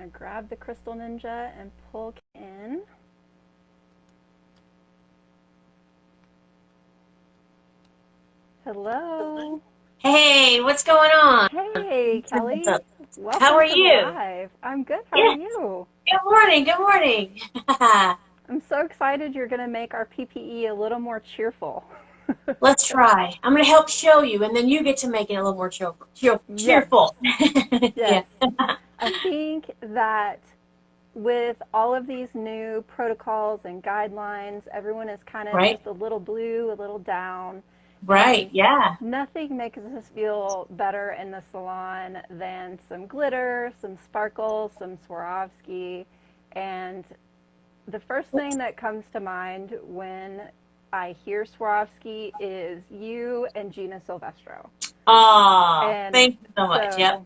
going to grab the Crystal Ninja and pull in. Hello. Hey, what's going on? Hey, Kelly. How Welcome are to the you? live. I'm good. How are Yes. you? Good morning. Good morning. I'm so excited you're going to make our PPE a little more cheerful. Let's try. I'm going to help show you, and then you get to make it a little more Yes, cheerful. yes. Yeah. I think that with all of these new protocols and guidelines, everyone is kind of Right. just a little blue, a little down, Right. and Yeah. nothing makes us feel better in the salon than some glitter, some sparkles, some Swarovski. And the first thing that comes to mind when I hear Swarovski is you and Gina Silvestro. Aw, And thank you so much. Yep. so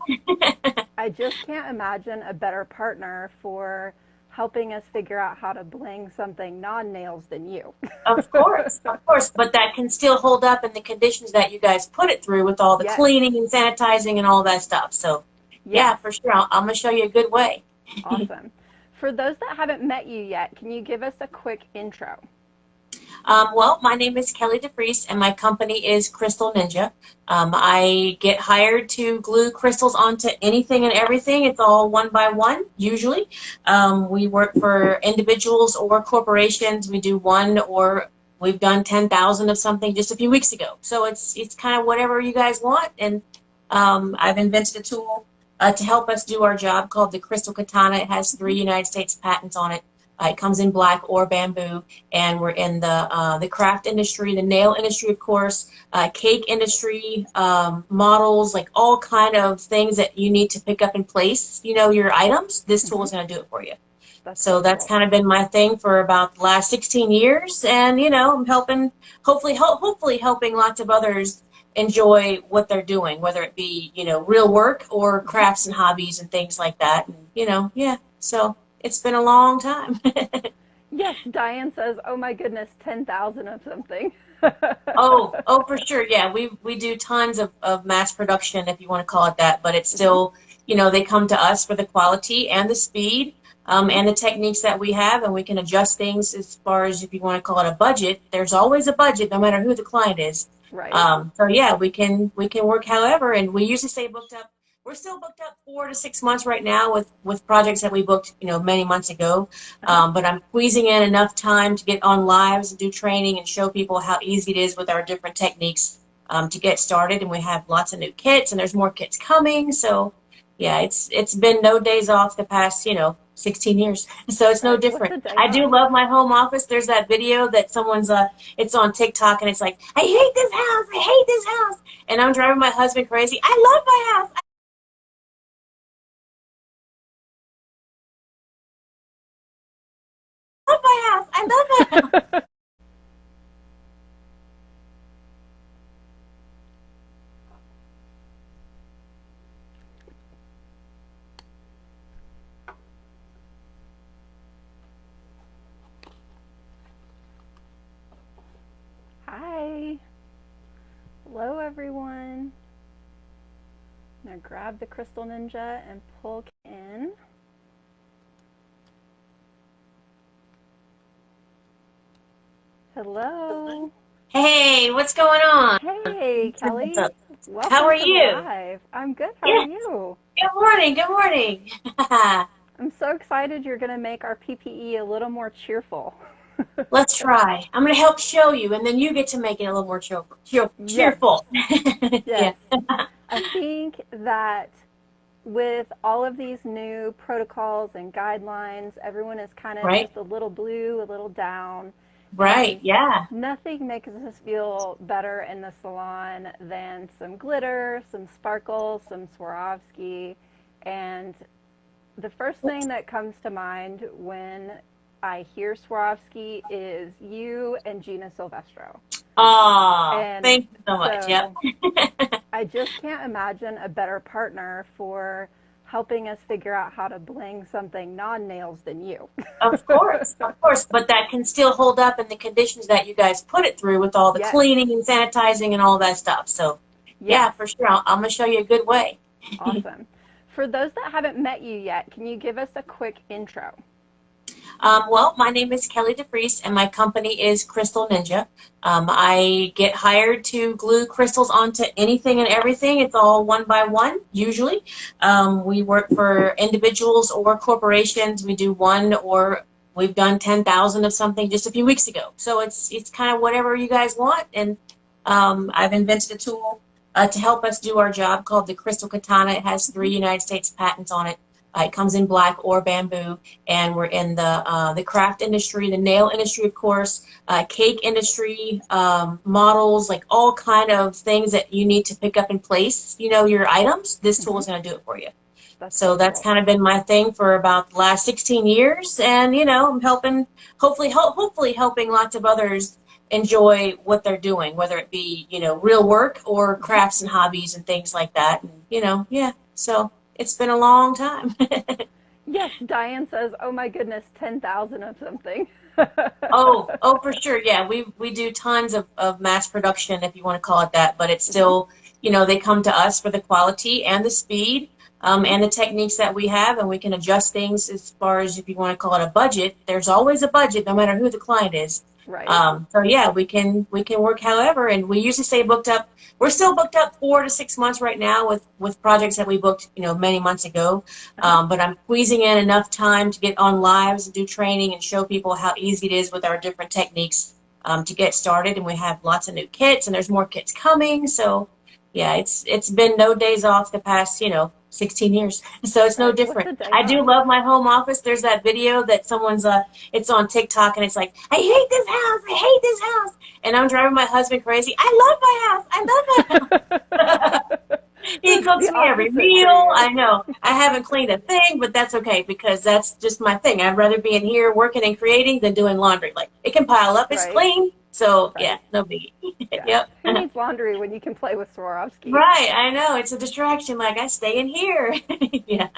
I just can't imagine a better partner for helping us figure out how to bling something non-nails than you. Of course. Of course. But that can still hold up in the conditions that you guys put it through with all the Yes. cleaning and sanitizing and all that stuff. So, Yes. yeah, for sure. I'm going to show you a good way. Awesome. For those that haven't met you yet, can you give us a quick intro? Well, my name is Kelly DeFries, and my company is Crystal Ninja. I get hired to glue crystals onto anything and everything. It's all one by one, usually. We work for individuals or corporations. We do one, or we've done 10,000 of something just a few weeks ago. So it's kind of whatever you guys want. And I've invented a tool to help us do our job called the Crystal Katana. It has 3 United States patents on it. It comes in black or bamboo, and we're in the craft industry, the nail industry, of course, cake industry, models, like all kind of things that you need to pick up and place, your items. This tool Mm-hmm. is going to do it for you. That's So so that's cool. kind of been my thing for about the last 16 years, and I'm helping, hopefully helping lots of others enjoy what they're doing, whether it be real work or Mm-hmm. crafts and hobbies and things like that. And, yeah. So it's been a long time. Yes, Diane says, oh my goodness, 10,000 of something. Oh, for sure. Yeah, we do tons of mass production, if you want to call it that, but it's Mm-hmm. still, they come to us for the quality and the speed, and the techniques that we have, and we can adjust things as far as, if you want to call it a budget. There's always a budget, no matter who the client is. Right. So yeah, we can work however, and we usually stay booked up. We're still booked up 4 to 6 months right now with projects that we booked, many months ago. Uh-huh. But I'm squeezing in enough time to get on lives and do training and show people how easy it is with our different techniques to get started. And we have lots of new kits, and there's more kits coming. So yeah, it's been no days off the past 16 years. So it's no Right. What's different. a day I do off? love my home office. There's that video that someone's it's on TikTok, and it's like, I hate this house. I hate this house. And I'm driving my husband crazy. I love my house. I love my house. I love my house. Hi. Hello, everyone. I'm going to grab the Crystal Ninja and pull in. Hello. Hey, what's going on? Hey, Kelly. How Welcome are to the you? live. I'm good. How are Yes. you? Good morning. Good morning. I'm so excited you're going to make our PPE a little more cheerful. Let's try. I'm going to help show you, and then you get to make it a little more Yes, cheerful. yes. Yeah. I think that with all of these new protocols and guidelines, everyone is kind of Right. just a little blue, a little down, Right. and Yeah. nothing makes us feel better in the salon than some glitter, some sparkles, some Swarovski. And the first thing that comes to mind when I hear Swarovski is you and Gina Silvestro. Oh, And thank you so much. Yep. so I just can't imagine a better partner for helping us figure out how to bling something non-nails than you. Of course. Of course. But that can still hold up in the conditions that you guys put it through with all the Yes, cleaning and sanitizing and all that stuff. So yes, yeah, for sure. I'm going to show you a good way. awesome. for those that haven't met you yet, can you give us a quick intro? Well, my name is Kelly DeFries, and my company is Crystal Ninja. I get hired to glue crystals onto anything and everything. It's all one by one, usually. We work for individuals or corporations. We do one, or we've done 10,000 of something just a few weeks ago. So it's kind of whatever you guys want. And I've invented a tool to help us do our job called the Crystal Katana. It has 3 United States patents on it. It comes in black or bamboo, and we're in the craft industry, the nail industry, of course, cake industry, models, like all kind of things that you need to pick up and place, your items. This tool is going to do it for you. So that's kind of been my thing for about the last 16 years, and I'm helping, hopefully helping lots of others enjoy what they're doing, whether it be real work or crafts and hobbies and things like that. And, yeah, so. It's been a long time. Yes, Diane says, oh my goodness, 10,000 of something. oh, for sure. Yeah, we do tons of mass production, if you want to call it that, but it's still, they come to us for the quality and the speed and the techniques that we have, and we can adjust things as far as, if you want to call it a budget. There's always a budget, no matter who the client is. Right. So yeah, we can work however, and we usually stay booked up. We're still booked up 4 to 6 months right now with projects that we booked, many months ago. But I'm squeezing in enough time to get on lives and do training and show people how easy it is with our different techniques to get started. And we have lots of new kits, and there's more kits coming. So yeah, it's been no days off the past, 16 years. So it's no different. I do love my home office. There's that video that someone's, it's on TikTok, and it's like, I hate this house. I hate this house. And I'm driving my husband crazy. I love my house. I love my house. He cooks me every meal. I know. I haven't cleaned a thing, but that's okay, because that's just my thing. I'd rather be in here working and creating than doing laundry. Like, it can pile up. It's clean. So, yeah, no biggie. Yeah. Yep. Who needs laundry when you can play with Swarovski? Right, I know. It's a distraction. Like, I stay in here. Yeah.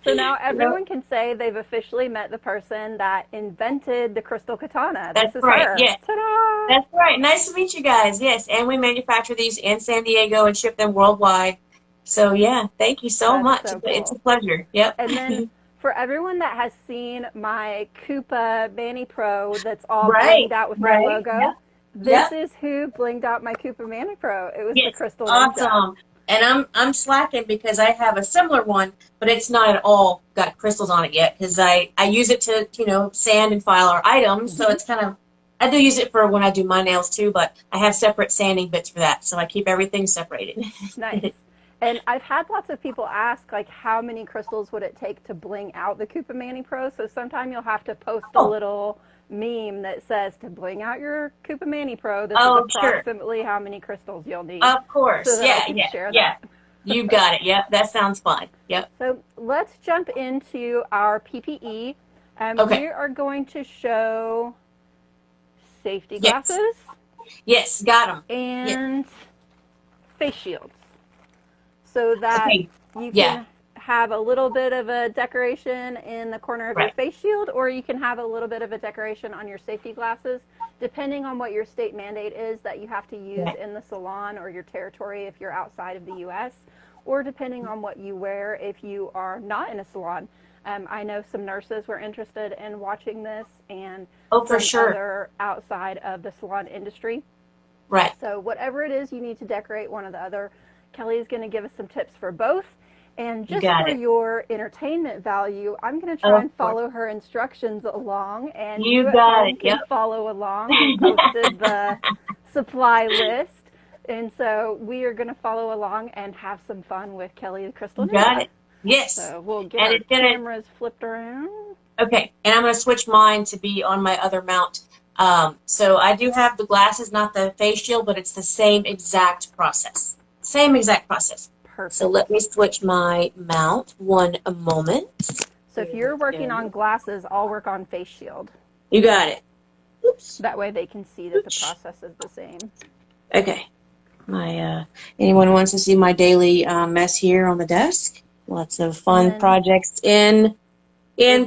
So now everyone can say they've officially met the person that invented the Crystal Katana. That's this is right. her. Yes. Ta-da! That's right. Nice to meet you guys. Yes, and we manufacture these in San Diego and ship them worldwide. So, yeah, thank you so much. So cool. It's a pleasure. Yep. And then for everyone that has seen my Coupa Mani Pro that's all blinged out with my logo, this is who blinged out my Coupa Mani Pro. It was the Crystal Ninja. Awesome. And I'm slacking because I have a similar one, but it's not at all got crystals on it yet, because I use it to, sand and file our items. So it's kind of, I do use it for when I do my nails too, but I have separate sanding bits for that. So I keep everything separated. Nice. And I've had lots of people ask, like, how many crystals would it take to bling out the Coupa Mani Pro? So sometime you'll have to post a little meme that says, to bling out your Coupa Mani Pro, this is approximately how many crystals you'll need. Of course. So that I can share that. You got it. Yep. That sounds fun. Yep. So let's jump into our PPE. We are going to show safety glasses. Yes, got them. And face shields. So that you can have a little bit of a decoration in the corner of your face shield, or you can have a little bit of a decoration on your safety glasses, depending on what your state mandate is that you have to use in the salon or your territory if you're outside of the U.S., or depending on what you wear if you are not in a salon. I know some nurses were interested in watching this, and other outside of the salon industry. Right. So whatever it is you need to decorate, one or the other, Kelly is going to give us some tips for both. And just for your entertainment value, I'm going to try and follow her instructions along. And you can follow along. We posted the supply list. And so we are going to follow along and have some fun with Kelly the Crystal Ninja. Got it. Yes. So we'll get our cameras flipped around. Okay. And I'm going to switch mine to be on my other mount. So I do have the glasses, not the face shield, but it's the same exact process. Same exact process. Perfect. So let me switch my mount one moment. So if you're working on glasses, I'll work on face shield. You got it. Oops. That way they can see that the process is the same. Okay. My anyone wants to see my daily mess here on the desk? Lots of fun projects in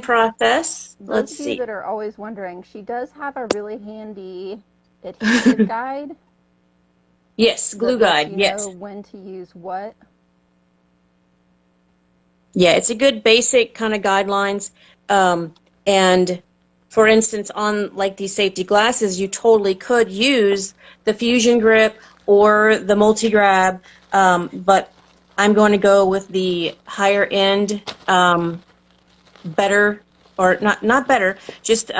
process. Let's see. Those of you that are always wondering, she does have a really handy adhesive guide. Yes, glue guide. You know when to use what. Yeah, it's a good basic kind of guidelines. And for instance, on like these safety glasses, you totally could use the fusion grip or the multi-grab, but I'm going to go with the higher end, better, or not better, just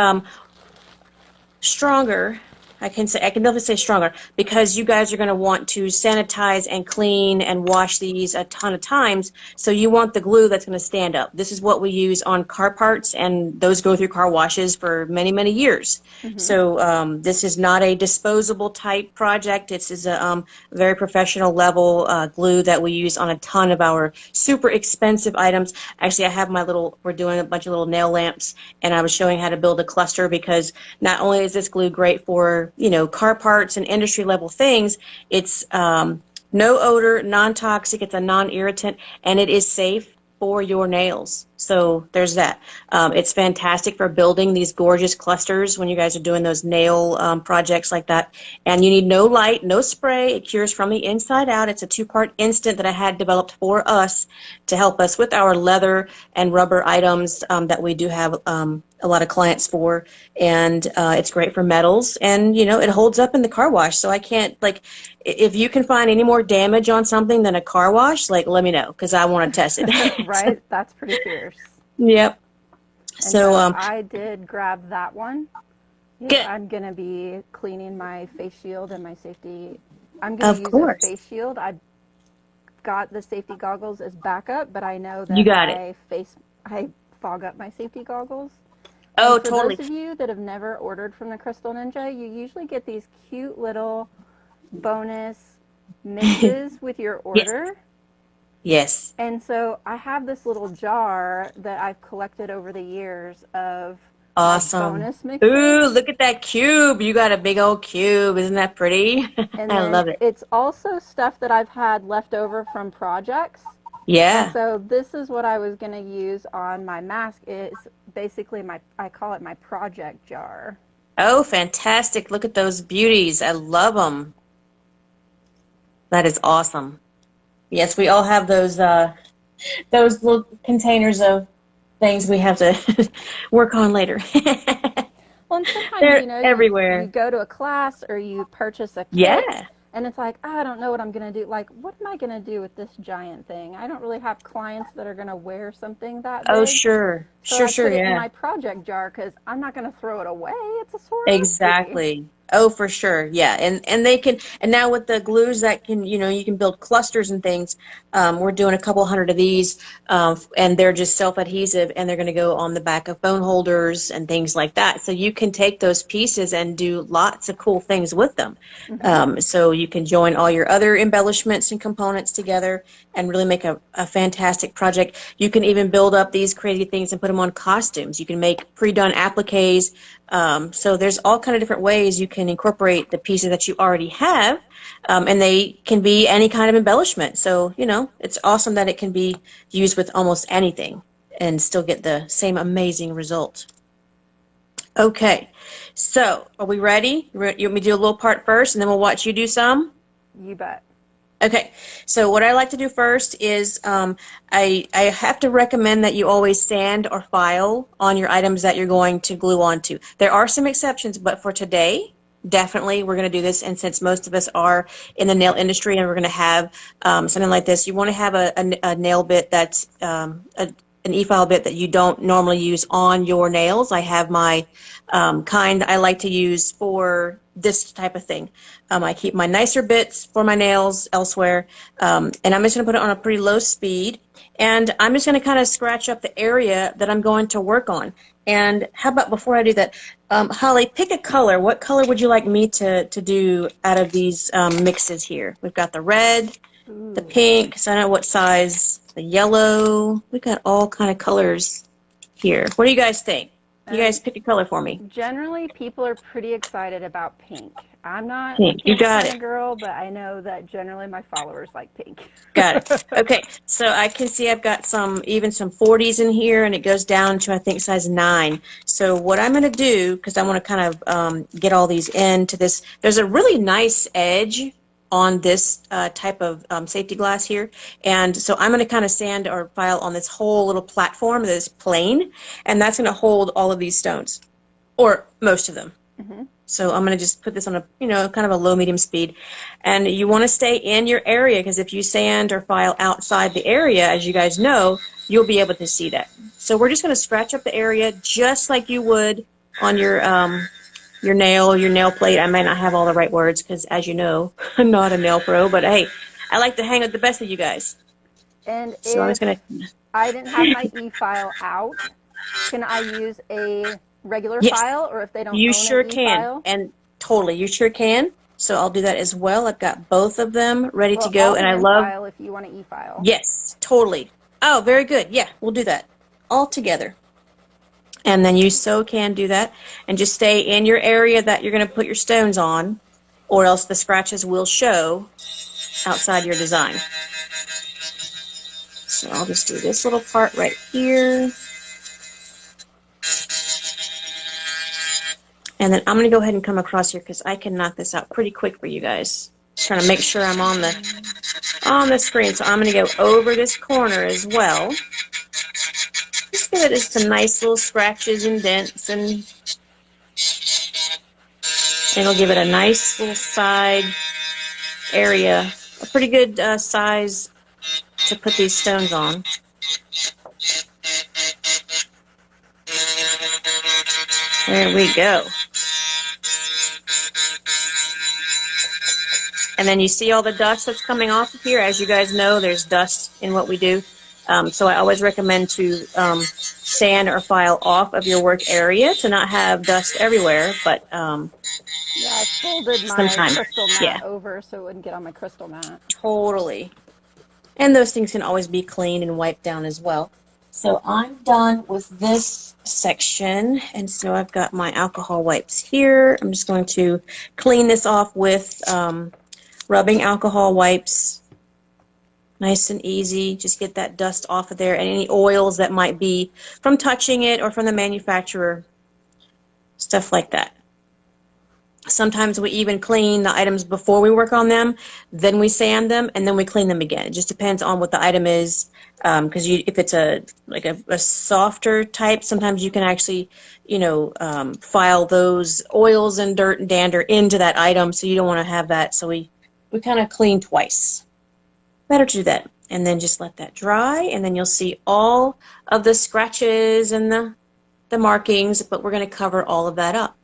stronger. I can definitely say stronger, because you guys are going to want to sanitize and clean and wash these a ton of times. So you want the glue that's going to stand up. This is what we use on car parts, and those go through car washes for many, many years. So this is not a disposable type project. This is a very professional level glue that we use on a ton of our super expensive items. Actually, I have we're doing a bunch of little nail lamps, and I was showing how to build a cluster, because not only is this glue great for, car parts and industry level things, it's no odor, non-toxic, it's a non-irritant, and it is safe for your nails. So there's that. It's fantastic for building these gorgeous clusters when you guys are doing those nail projects like that. And you need no light, no spray. It cures from the inside out. It's a 2-part instant that I had developed for us to help us with our leather and rubber items that we do have a lot of clients for. And it's great for metals. And, it holds up in the car wash. So I can't, if you can find any more damage on something than a car wash, let me know, because I want to test it. Right? That's pretty fierce. Yep. And so I did grab that one. Good. I'm going to be cleaning my face shield and my safety. I'm going to use course. a face shield. I got the safety goggles as backup, but I know that You got I fog up my safety goggles. Oh, and for totally. those of you that have never ordered from the Crystal Ninja, you usually get these cute little bonus mixes with your order. Yes. And so I have this little jar that I've collected over the years of Awesome. bonus mixes. Ooh, look at that cube. You got a big old cube. Isn't that pretty? And I love it. It's also stuff that I've had left over from projects. Yeah. And so this is what I was going to use on my mask. It's basically I call it my project jar. Oh, fantastic. Look at those beauties. I love them. That is awesome. Yes, we all have those little containers of things we have to work on later. Well, and sometimes, They're everywhere. You go to a class or you purchase a kit. Yeah. And it's like, I don't know what I'm going to do. Like, what am I going to do with this giant thing? I don't really have clients that are going to wear something that big. Oh, sure. So Sure, I put it yeah. in my project jar because I'm not going to throw it away. It's a Swarovski. Exactly. Oh, for sure. Yeah. And they can, and now with the glues that can, you can build clusters and things. We're doing a couple hundred of these, and they're just self-adhesive, and they're going to go on the back of phone holders and things like that. So you can take those pieces and do lots of cool things with them. So you can join all your other embellishments and components together and really make a fantastic project. You can even build up these crazy things and put them on costumes. You can make pre-done appliques. So there's all kind of different ways you can incorporate the pieces that you already have, and they can be any kind of embellishment. So, it's awesome that it can be used with almost anything and still get the same amazing result. Okay, so are we ready? You want me to do a little part first, and then we'll watch you do some? You bet. Okay, so what I like to do first is I have to recommend that you always sand or file on your items that you're going to glue onto. There are some exceptions, but for today, definitely we're going to do this. And since most of us are in the nail industry and we're going to have something like this, you want to have a nail bit that's an e-file bit that you don't normally use on your nails. I have my kind I like to use for this type of thing. I keep my nicer bits for my nails elsewhere, and I'm just going to put it on a pretty low speed, and I'm just going to kind of scratch up the area that I'm going to work on. And how about before I do that, Holly, pick a color. What color would you like me to do out of these mixes here? We've got the red, the pink, so I know what size, the yellow. We've got all kind of colors here. What do you guys think? You guys pick a color for me. Generally, people are pretty excited about pink. I'm not pink. a You got kind it. of girl, but I know that generally my followers like pink. Got it. Okay, so I can see I've got even some 40s in here, and it goes down to, I think, size 9. So what I'm going to do, because I want to kind of get all these into this, there's a really nice edge on this type of safety glass here. And so I'm going to kind of sand or file on this whole little platform that is plain, and that's going to hold all of these stones, or most of them. Mm-hmm. So I'm going to just put this on a, kind of a low, medium speed. And you want to stay in your area, because if you sand or file outside the area, as you guys know, you'll be able to see that. So we're just going to scratch up the area just like you would on your nail plate. I might not have all the right words because, as you know, I'm not a nail pro, but hey, I like to hang with the best of you guys. And so I'm just gonna... I didn't have my e-file out, can I use a regular file, or if they don't you own sure an e-file? can, and totally, you sure can. So I'll do that as well. I've got both of them ready to go, and I love. File if you want an e-file. Yes, totally. Oh, very good. Yeah, we'll do that all together. And then you so can do that, and just stay in your area that you're going to put your stones on, or else the scratches will show outside your design. So I'll just do this little part right here. And then I'm going to go ahead and come across here because I can knock this out pretty quick for you guys. Just trying to make sure I'm on the screen. So I'm going to go over this corner as well. Just give it some nice little scratches and dents, and it'll give it a nice little side area, a pretty good size to put these stones on. There we go. And then you see all the dust that's coming off of here. As you guys know, there's dust in what we do. So I always recommend to sand or file off of your work area to not have dust everywhere. But yeah, I folded my crystal mat over so it wouldn't get on my crystal mat. Totally. And those things can always be cleaned and wiped down as well. So I'm done with this section, and so I've got my alcohol wipes here. I'm just going to clean this off with rubbing alcohol wipes. Nice and easy. Just get that dust off of there, and any oils that might be from touching it or from the manufacturer, stuff like that. Sometimes we even clean the items before we work on them, then we sand them, and then we clean them again. It just depends on what the item is, because if it's a softer type, sometimes you can actually, file those oils and dirt and dander into that item, so you don't want to have that. So we kind of clean twice. Better to do that, and then just let that dry, and then you'll see all of the scratches and the markings, but we're going to cover all of that up.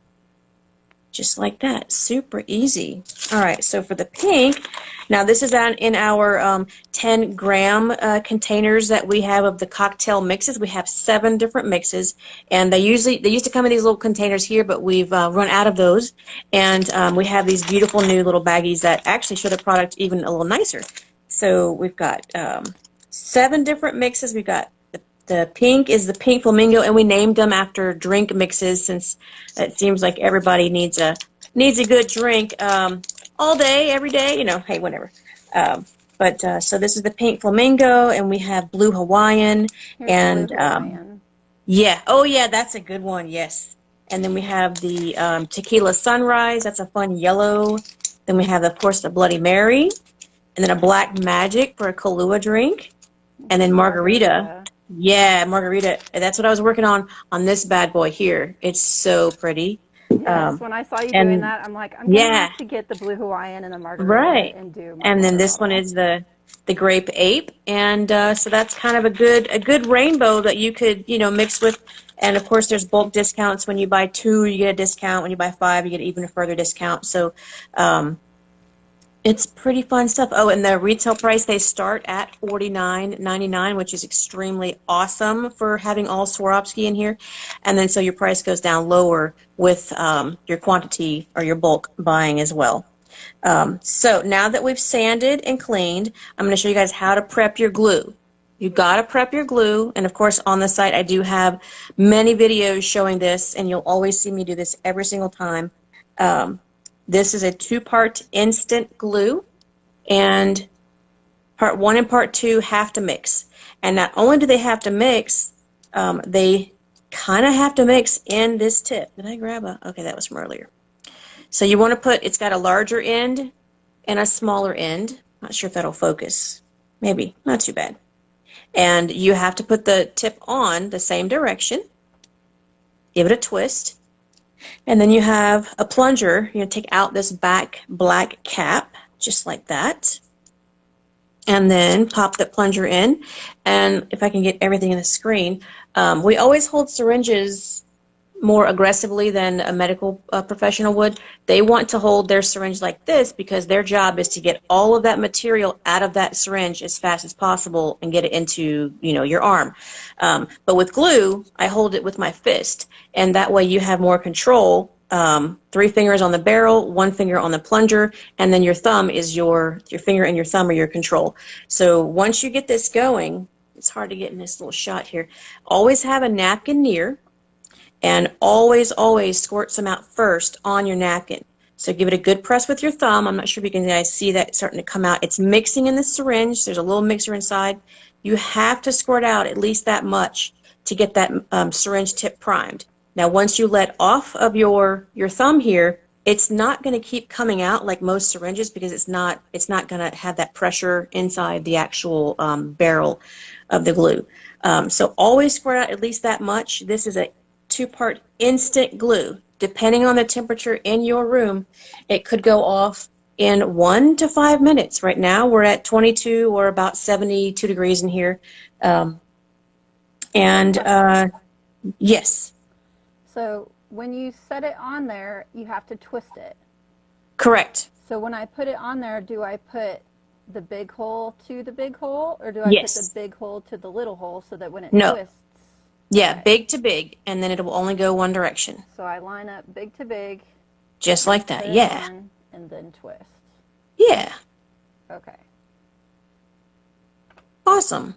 Just like that. Super easy. All right, so for the pink, now this is in our 10-gram containers that we have of the cocktail mixes. We have 7 different mixes, and they used to come in these little containers here, but we've run out of those, and we have these beautiful new little baggies that actually show the product even a little nicer. So we've got 7 different mixes. We've got the pink is the pink flamingo, and we named them after drink mixes since it seems like everybody needs a good drink all day, every day, hey, whatever. So this is the pink flamingo, and we have blue Hawaiian. Here's and blue Hawaiian. Yeah, oh yeah, that's a good one, yes. And then we have the tequila sunrise. That's a fun yellow. Then we have, of course, the Bloody Mary, and then a black magic for a Kahlua drink, and then margarita. Yeah, margarita. That's what I was working on this bad boy here. It's so pretty. Yes, when I saw you doing that, I'm like, I'm going to have to get the blue Hawaiian and the margarita and do my And then this one is the grape ape, and so that's kind of a good rainbow that you could mix with. And of course, there's bulk discounts. When you buy 2, you get a discount. When you buy 5, you get even a further discount. So it's pretty fun stuff. Oh, and the retail price, they start at $49.99, which is extremely awesome for having all Swarovski in here. And then so your price goes down lower with your quantity or your bulk buying as well. So now that we've sanded and cleaned, I'm going to show you guys how to prep your glue. You got to prep your glue, and of course on the site I do have many videos showing this, and you'll always see me do this every single time. This is a 2-part instant glue, and part 1 and part 2 have to mix. And not only do they have to mix, they kind of have to mix in this tip. Did I grab a? Okay, that was from earlier. So you want to put, it's got a larger end and a smaller end. Not sure if that'll focus. Maybe, not too bad. And you have to put the tip on the same direction. Give it a twist. And then you have a plunger. You're going to take out this back black cap, just like that. And then pop that plunger in. And if I can get everything in the screen, we always hold syringes more aggressively than a medical professional would. They want to hold their syringe like this because their job is to get all of that material out of that syringe as fast as possible and get it into, you know, your arm. But with glue, I hold it with my fist, and that way you have more control. 3 fingers on the barrel, 1 finger on the plunger, and then your thumb is your finger and your thumb are your control. So once you get this going, it's hard to get in this little shot here. Always have a napkin near. And always, always squirt some out first on your napkin. So give it a good press with your thumb. I'm not sure if you can guys see that starting to come out. It's mixing in the syringe. There's a little mixer inside. You have to squirt out at least that much to get that syringe tip primed. Now, once you let off of your thumb here, it's not going to keep coming out like most syringes because it's not going to have that pressure inside the actual barrel of the glue. So always squirt out at least that much. This is a 2-part instant glue. Depending on the temperature in your room, it could go off in 1 to 5 minutes. Right now we're at 22 or about 72 degrees in here. Yes. So when you set it on there, you have to twist it. Correct. So when I put it on there, do I put the big hole to the big hole, or do I put the big hole to the little hole so that when it twists? Yeah, okay. Big to big, and then it will only go one direction. So I line up big to big. Just like that, yeah. On, and then twist. Yeah. Okay. Awesome.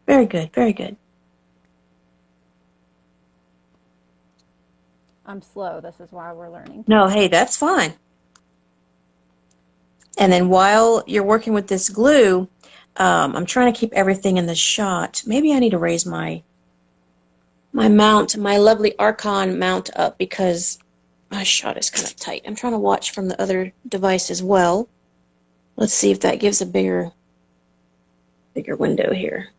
Very good, very good. I'm slow. This is why we're learning. No, hey, that's fine. And then while you're working with this glue, I'm trying to keep everything in the shot. Maybe I need to raise my mount, my lovely Archon mount up because my shot is kind of tight. I'm trying to watch from the other device as well. Let's see if that gives a bigger window here.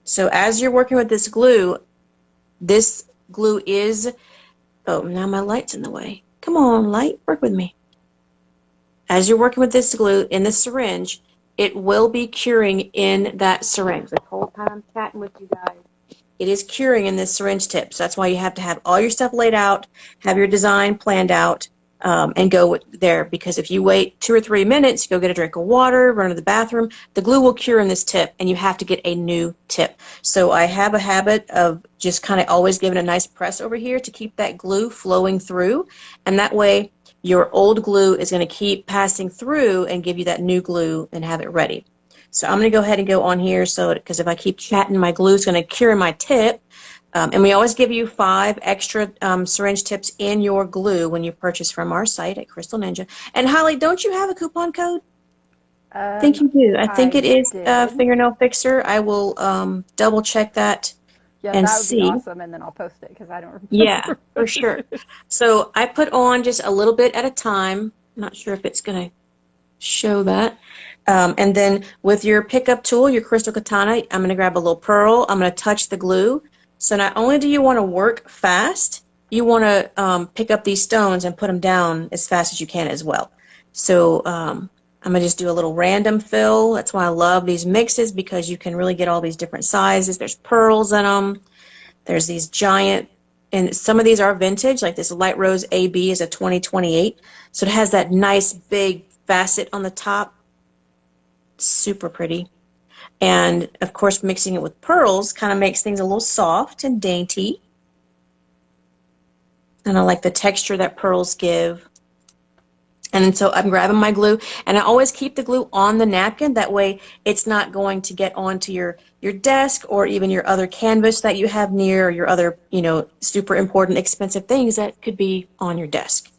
So as you're working with this glue is, oh, now my light's in the way. Come on, light, work with me. As you're working with this glue in the syringe, it will be curing in that syringe. The whole time I'm chatting with you guys, it is curing in this syringe tip. So that's why you have to have all your stuff laid out, have your design planned out, and go there. Because if you wait 2 or 3 minutes, go get a drink of water, run to the bathroom, the glue will cure in this tip, and you have to get a new tip. So I have a habit of just kind of always giving a nice press over here to keep that glue flowing through, and that way your old glue is going to keep passing through and give you that new glue and have it ready. So I'm going to go ahead and go on here because if I keep chatting, my glue is going to cure my tip. And we always give you 5 extra syringe tips in your glue when you purchase from our site at Crystal Ninja. And Holly, don't you have a coupon code? I think you do. I think it is FingerNailFixer. I will double check that. Yeah, and that would see. be awesome, and then I'll post it because I don't remember. Yeah, for sure. So I put on just a little bit at a time. I'm not sure if it's going to show that. And then with your pickup tool, your Crystal Katana, I'm going to grab a little pearl. I'm going to touch the glue. So not only do you want to work fast, you want to pick up these stones and put them down as fast as you can as well. So I'm going to just do a little random fill. That's why I love these mixes, because you can really get all these different sizes. There's pearls in them. There's these giant, and some of these are vintage, like this Light Rose AB is a 2028. So it has that nice big facet on the top. Super pretty. And of course, mixing it with pearls kind of makes things a little soft and dainty. And I like the texture that pearls give. And so I'm grabbing my glue, and I always keep the glue on the napkin. That way it's not going to get onto your desk or even your other canvas that you have near, or your other, super important, expensive things that could be on your desk.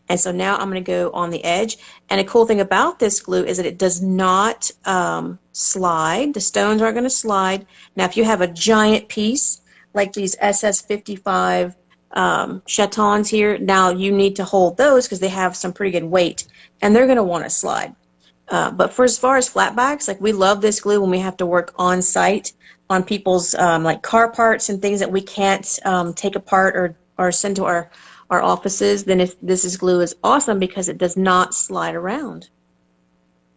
And so now I'm going to go on the edge. And a cool thing about this glue is that it does not slide. The stones aren't going to slide. Now, if you have a giant piece, like these SS55 chatons here. Now you need to hold those because they have some pretty good weight, and they're going to want to slide. But for as far as flat backs, like we love this glue when we have to work on site on people's like car parts and things that we can't take apart or send to our offices. Then this glue is awesome because it does not slide around.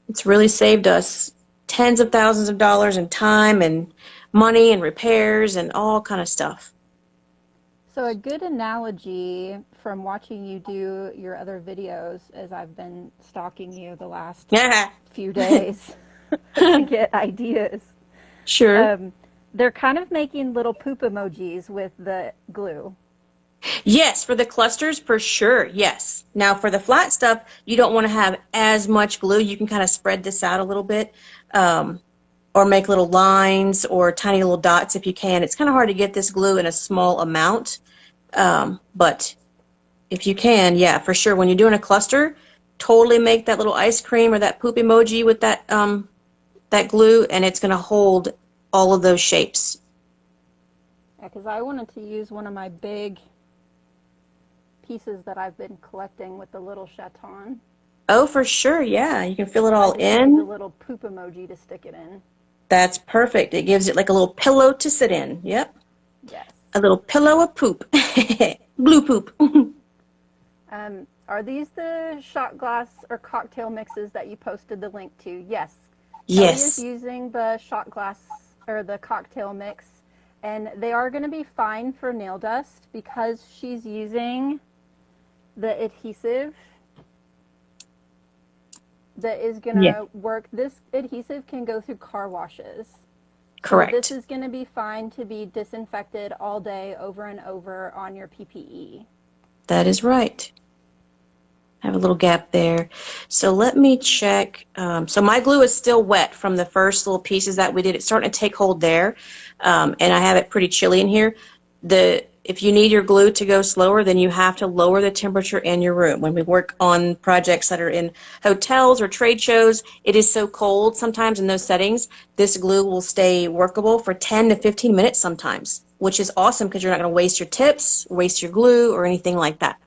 It's really saved us tens of thousands of dollars in time and money and repairs and all kind of stuff. So a good analogy from watching you do your other videos, as I've been stalking you the last few days to get ideas. Sure. They're kind of making little poop emojis with the glue. Yes, for the clusters, for sure, yes. Now, for the flat stuff, you don't want to have as much glue. You can kind of spread this out a little bit, or make little lines or tiny little dots if you can. It's kind of hard to get this glue in a small amount, but if you can, yeah, for sure. When you're doing a cluster, totally make that little ice cream or that poop emoji with that, that glue, and it's going to hold all of those shapes. Yeah, because I wanted to use one of my big pieces that I've been collecting with the little chaton. Oh, for sure, yeah. You can fill it all I just in. need the little poop emoji to stick it in. That's perfect. It gives it like a little pillow to sit in. Yep. Yes. A little pillow of poop. Blue poop. Are these the shot glass or cocktail mixes that you posted the link to? Yes. Yes. Kelly is using the shot glass or the cocktail mix, and they are going to be fine for nail dust because she's using the adhesive that is going to work. This adhesive can go through car washes. Correct. So this is going to be fine to be disinfected all day over and over on your PPE. That is right. I have a little gap there. So let me check. So my glue is still wet from the first little pieces that we did. It's starting to take hold there, and I have it pretty chilly in here. If you need your glue to go slower, then you have to lower the temperature in your room. When we work on projects that are in hotels or trade shows, it is so cold sometimes in those settings, this glue will stay workable for 10 to 15 minutes sometimes, which is awesome because you're not going to waste your tips, waste your glue, or anything like that.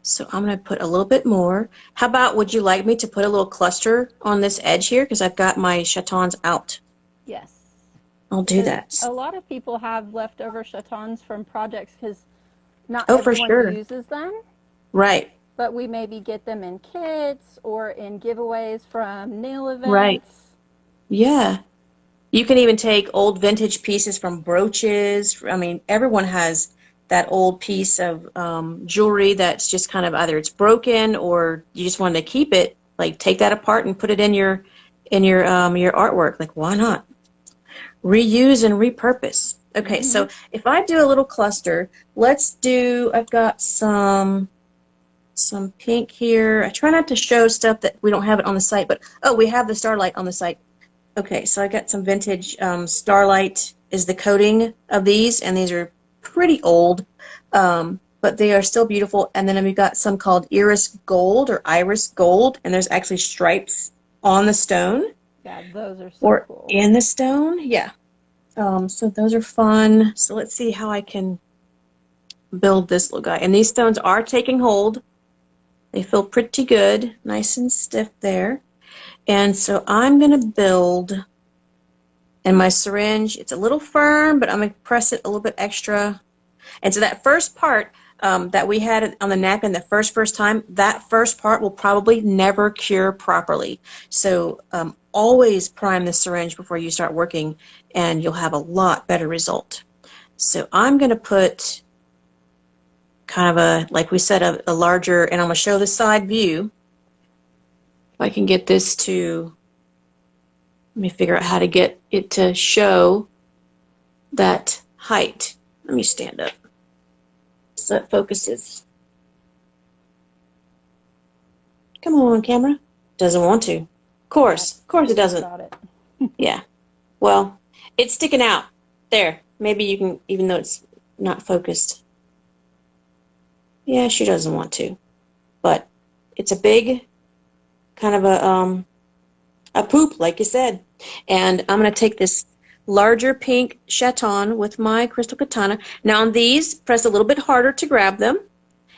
So I'm going to put a little bit more. How about, would you like me to put a little cluster on this edge here because I've got my chatons out? Yes. I'll do that. A lot of people have leftover chatons from projects because not everyone uses them. Right. But we maybe get them in kits or in giveaways from nail events. Right. Yeah. You can even take old vintage pieces from brooches. I mean, everyone has that old piece of jewelry that's just kind of either it's broken or you just wanted to keep it. Like take that apart and put it in your artwork. Like, why not? Reuse and repurpose. Okay, so if I do a little cluster, I've got some pink here. I try not to show stuff that we don't have it on the site, but we have the Starlight on the site. Okay, so I got some vintage Starlight is the coating of these, and these are pretty old, but they are still beautiful. And then we've got some called Iris Gold or Iris Gold, and there's actually stripes on the stone. Yeah, those are so cool. In the stone, yeah. So those are fun. So let's see how I can build this little guy. And these stones are taking hold. They feel pretty good, nice and stiff there. And so I'm going to build, and my syringe, it's a little firm, but I'm going to press it a little bit extra. And so that first part that we had on the napkin the first time, that first part will probably never cure properly. So always prime the syringe before you start working, and you'll have a lot better result. So I'm going to put kind of like we said, a larger, and I'm going to show the side view. If I can get this to, let me figure out how to get it to show that height. Let me stand up so it focuses. Come on, camera. Doesn't want to. Of course it doesn't. Yeah. Well, it's sticking out. There. Maybe you can, even though it's not focused. Yeah, she doesn't want to. But it's a big, kind of a poop, like you said. And I'm going to take this larger pink chaton with my Crystal Katana. Now on these, press a little bit harder to grab them.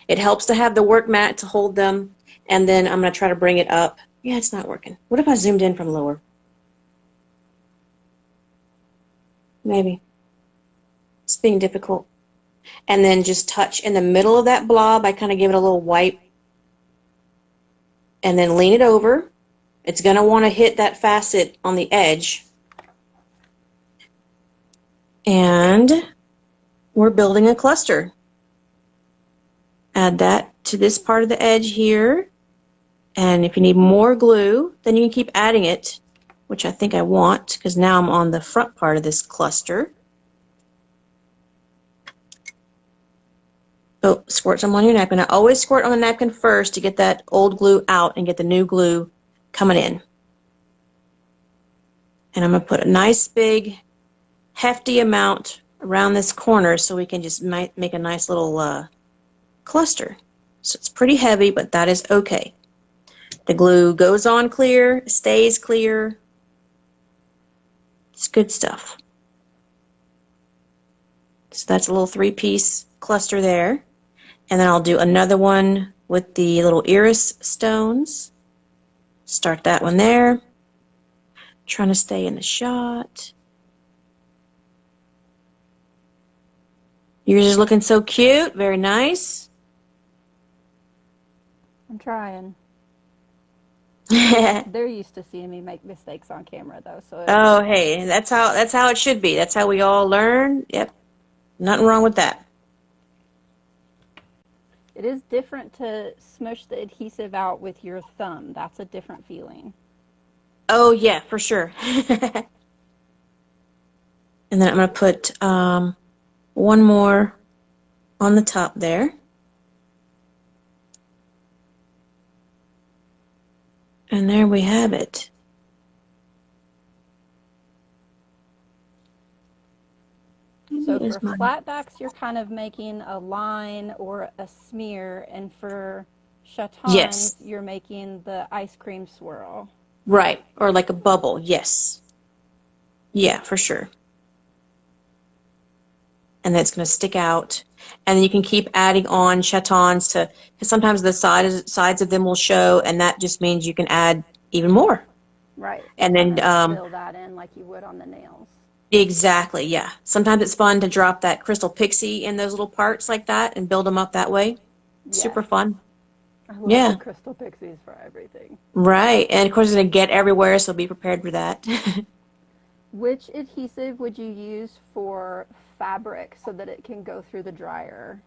It helps to have the work mat to hold them. And then I'm going to try to bring it up. Yeah, it's not working. What if I zoomed in from lower? Maybe. It's being difficult. And then just touch in the middle of that blob. I kind of give it a little wipe. And then lean it over. It's going to want to hit that facet on the edge. And we're building a cluster. Add that to this part of the edge here. And if you need more glue, then you can keep adding it, which I think I want, because now I'm on the front part of this cluster. Oh, squirt some on your napkin. I always squirt on the napkin first to get that old glue out and get the new glue coming in. And I'm going to put a nice big hefty amount around this corner so we can just make a nice little cluster. So it's pretty heavy, but that is okay. The glue goes on clear, stays clear. It's good stuff. So that's a little 3-piece cluster there. And then I'll do another one with the little iris stones. Start that one there. Trying to stay in the shot. Yours is looking so cute. Very nice. I'm trying. They're used to seeing me make mistakes on camera, though. So. Oh, hey, that's how it should be. That's how we all learn. Yep, nothing wrong with that. It is different to smush the adhesive out with your thumb. That's a different feeling. Oh yeah, for sure. And then I'm going to put one more on the top there. And there we have it. So for flat backs, you're kind of making a line or a smear, and for chatons, yes, you're making the ice cream swirl. Right, or like a bubble, yes. Yeah, for sure. And that's going to stick out. And then you can keep adding on chatons to, because sometimes the sides of them will show, and that just means you can add even more. Right. And then fill that in like you would on the nails. Exactly, yeah. Sometimes it's fun to drop that crystal pixie in those little parts like that and build them up that way. Yes. Super fun. I love the crystal pixies for everything. Right, and of course it's going to get everywhere, so be prepared for that. Which adhesive would you use for fabric so that it can go through the dryer?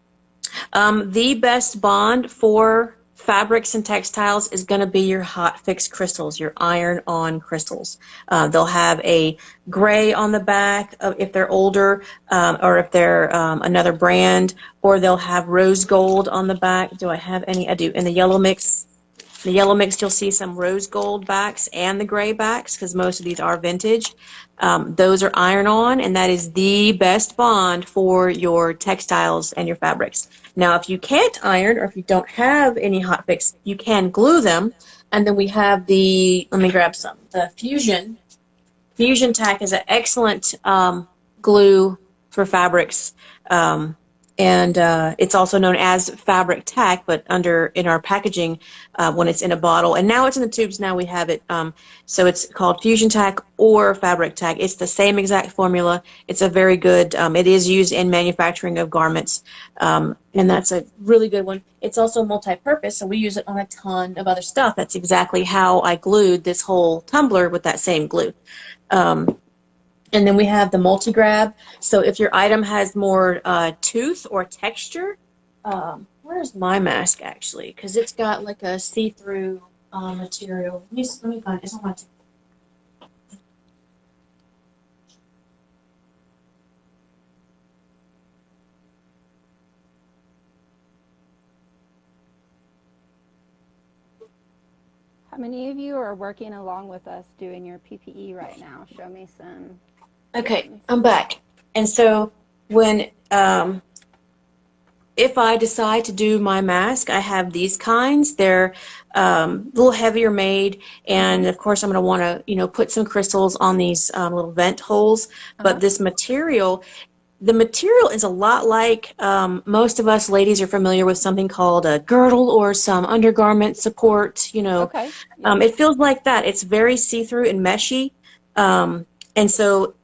The best bond for fabrics and textiles is going to be your hot fix crystals, your iron-on crystals. They'll have a gray on the back if they're older, or if they're another brand, or they'll have rose gold on the back. Do I have any? I do. In the yellow mix, you'll see some rose gold backs and the gray backs, because most of these are vintage. Those are iron-on, and that is the best bond for your textiles and your fabrics. Now, if you can't iron, or if you don't have any hot fix, you can glue them. And then we have the, let me grab some, the Fusion. Fusion Tack is an excellent glue for fabrics. And it's also known as fabric tack, but in our packaging when it's in a bottle. And now it's in the tubes. Now we have it. So it's called Fusion Tack or fabric tack. It's the same exact formula. It's a very good, it is used in manufacturing of garments. And that's a really good one. It's also multi-purpose, so we use it on a ton of other stuff. That's exactly how I glued this whole tumbler with that same glue. And then we have the multi-grab. So if your item has more tooth or texture, where's my mask actually? Because it's got like a see-through material. Let me find it. It's on my How many of you are working along with us doing your PPE right now? Show me some. Okay, I'm back. And so when, if I decide to do my mask, I have these kinds. They're a little heavier made, and of course I'm going to want to, you know, put some crystals on these little vent holes. But this material, the material is a lot like most of us ladies are familiar with something called a girdle or some undergarment support, you know. Okay. Yep. It feels like that. It's very see-through and meshy. And so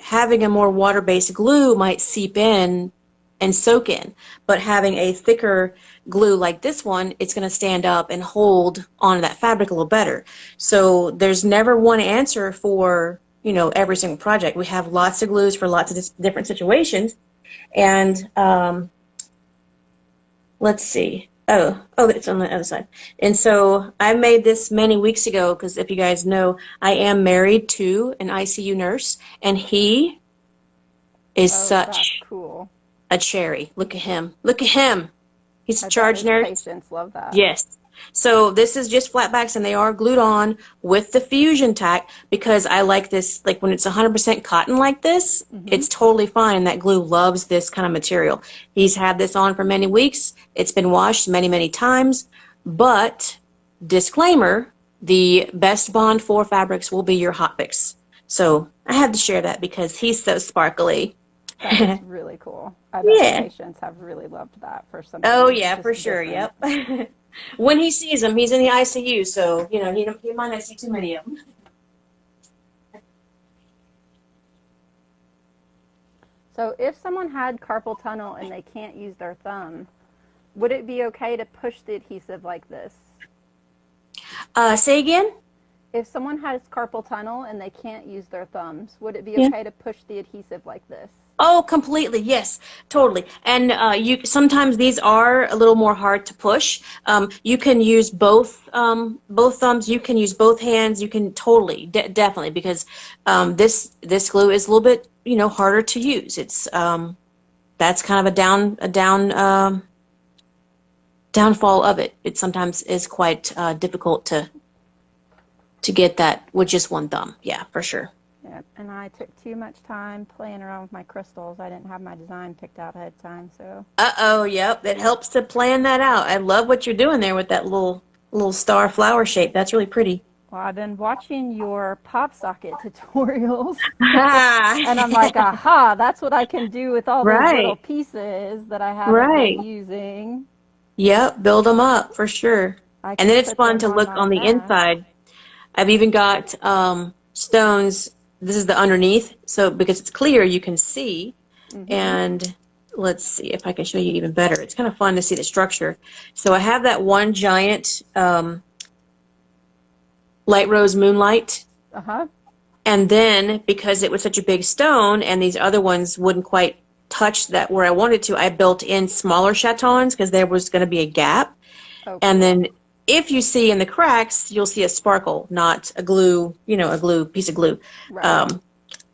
having a more water-based glue might seep in and soak in, but having a thicker glue like this one, it's going to stand up and hold onto that fabric a little better. So there's never one answer for, you know, every single project. We have lots of glues for lots of different situations. And let's see. Oh, it's on the other side. And so I made this many weeks ago because if you guys know, I am married to an ICU nurse, and he is such cool. a cherry. Look at him. Look at him. He's a charge nurse. Patients love that. Yes. So this is just flat backs, and they are glued on with the fusion tack because I like this, like when it's 100% cotton like this, it's totally fine. That glue loves this kind of material. He's had this on for many weeks. It's been washed many, many times. But, disclaimer, the best bond for fabrics will be your hot fix. So I had to share that because he's so sparkly. That is really cool. I bet patients have really loved that for some. Oh yeah, for sure. Yep. When he sees them, he's in the ICU, so you know he might not see too many of them. So if someone had carpal tunnel and they can't use their thumb, would it be okay to push the adhesive like this? Say again? If someone has carpal tunnel and they can't use their thumbs, would it be okay to push the adhesive like this? Oh, completely. Yes, totally. And you sometimes these are a little more hard to push. You can use both thumbs. You can use both hands. You can totally, definitely, because this glue is a little bit, you know, harder to use. It's that's kind of a downfall of it. It sometimes is quite difficult to get that with just one thumb. Yeah, for sure. Yeah, and I took too much time playing around with my crystals. I didn't have my design picked out ahead of time, so. Uh-oh, yep, it helps to plan that out. I love what you're doing there with that little star flower shape. That's really pretty. Well, I've been watching your pop socket tutorials, and I'm like, aha, that's what I can do with all those little pieces that I haven't been using. Yep, build them up for sure. And then it's fun to look on the inside. I've even got stones. This is the underneath, so because it's clear, you can see. And let's see if I can show you even better. It's kind of fun to see the structure. So I have that one giant light rose moonlight. And then, because it was such a big stone and these other ones wouldn't quite touch that where I wanted to, I built in smaller chatons because there was going to be a gap. And then if you see in the cracks, you'll see a sparkle, not a glue, you know, a piece of glue.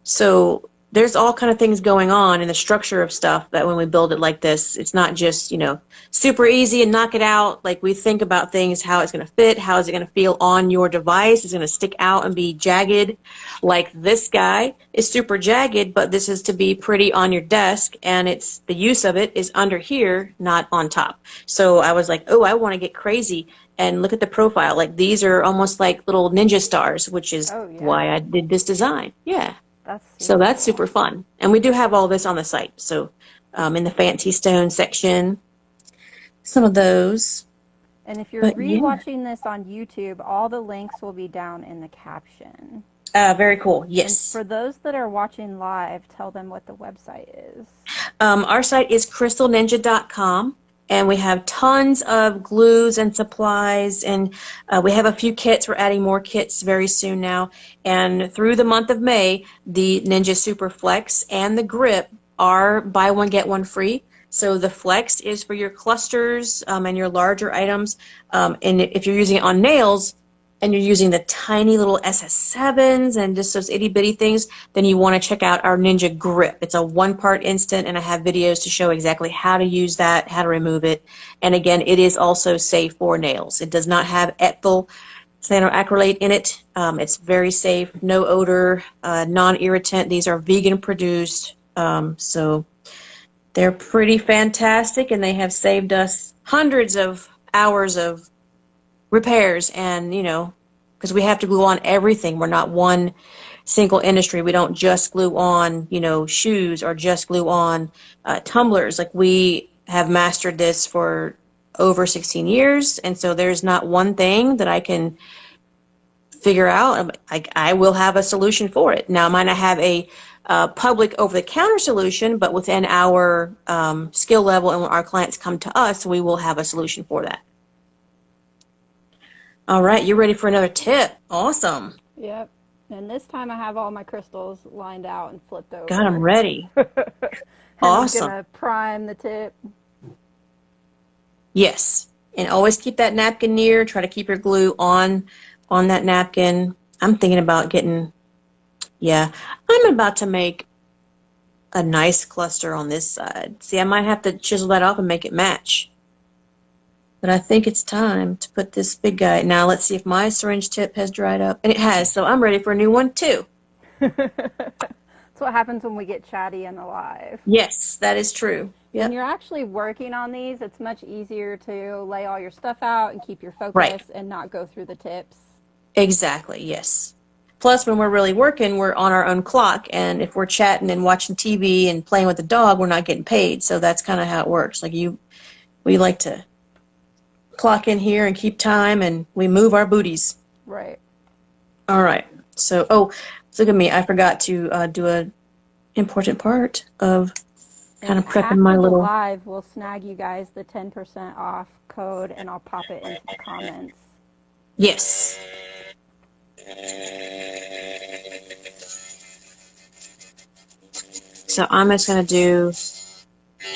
So there's all kind of things going on in the structure of stuff that when we build it like this, it's not just, you know, super easy and knock it out. Like we think about things, how it's going to fit, how is it going to feel on your device. It's going to stick out and be jagged. Like this guy is super jagged, but this is to be pretty on your desk, and it's the use of it is under here, not on top. So I was like, oh, I want to get crazy and look at the profile. Like these are almost like little ninja stars, which is why I did this design. Yeah. That's super fun. And we do have all this on the site. So in the fancy stone section, some of those. And if you're rewatching this on YouTube, all the links will be down in the caption. Very cool. Yes. And for those that are watching live, tell them what the website is. Our site is crystalninja.com. And we have tons of glues and supplies, and we have a few kits. We're adding more kits very soon now. And through the month of May, the Ninja Super Flex and the Grip are buy one, get one free. So the Flex is for your clusters and your larger items. And if you're using it on nails, and you're using the tiny little SS7s and just those itty-bitty things, then you want to check out our Ninja Grip. It's a one-part instant, and I have videos to show exactly how to use that, how to remove it. And again, it is also safe for nails. It does not have ethyl cyanoacrylate in it. It's very safe, no odor, non-irritant. These are vegan produced, so They're pretty fantastic, and they have saved us hundreds of hours of repairs, and, you know, because we have to glue on everything. We're not one single industry. We don't just glue on, you know, shoes or just glue on tumblers. Like, we have mastered this for over 16 years, and so there's not one thing that I can figure out. I will have a solution for it. Now, I might not have a public over-the-counter solution, but within our skill level and when our clients come to us, we will have a solution for that. All right, you ready for another tip? Awesome. Yep. And this time I have all my crystals lined out and flipped over. God, I'm ready. Awesome. I'm going to prime the tip. Yes. And always keep that napkin near. Try to keep your glue on that napkin. I'm thinking about getting, yeah, I'm about to make a nice cluster on this side. See, I might have to chisel that off and make it match. But I think it's time to put this big guy. Now, let's see if my syringe tip has dried up. And it has, so I'm ready for a new one, too. That's what happens when we get chatty in the live. Yes, that is true. Yep. When you're actually working on these, it's much easier to lay all your stuff out and keep your focus right. and not go through the tips. Exactly, yes. Plus, when we're really working, we're on our own clock, and if we're chatting and watching TV and playing with the dog, we're not getting paid. So that's kind of how it works. Like, we like to clock in here and keep time, and we move our booties. Right. All right. So, oh, look at me. I forgot to do an important part of kind of prepping my little live. We'll snag you guys the 10% off code, and I'll pop it into the comments. Yes. So I'm just going to do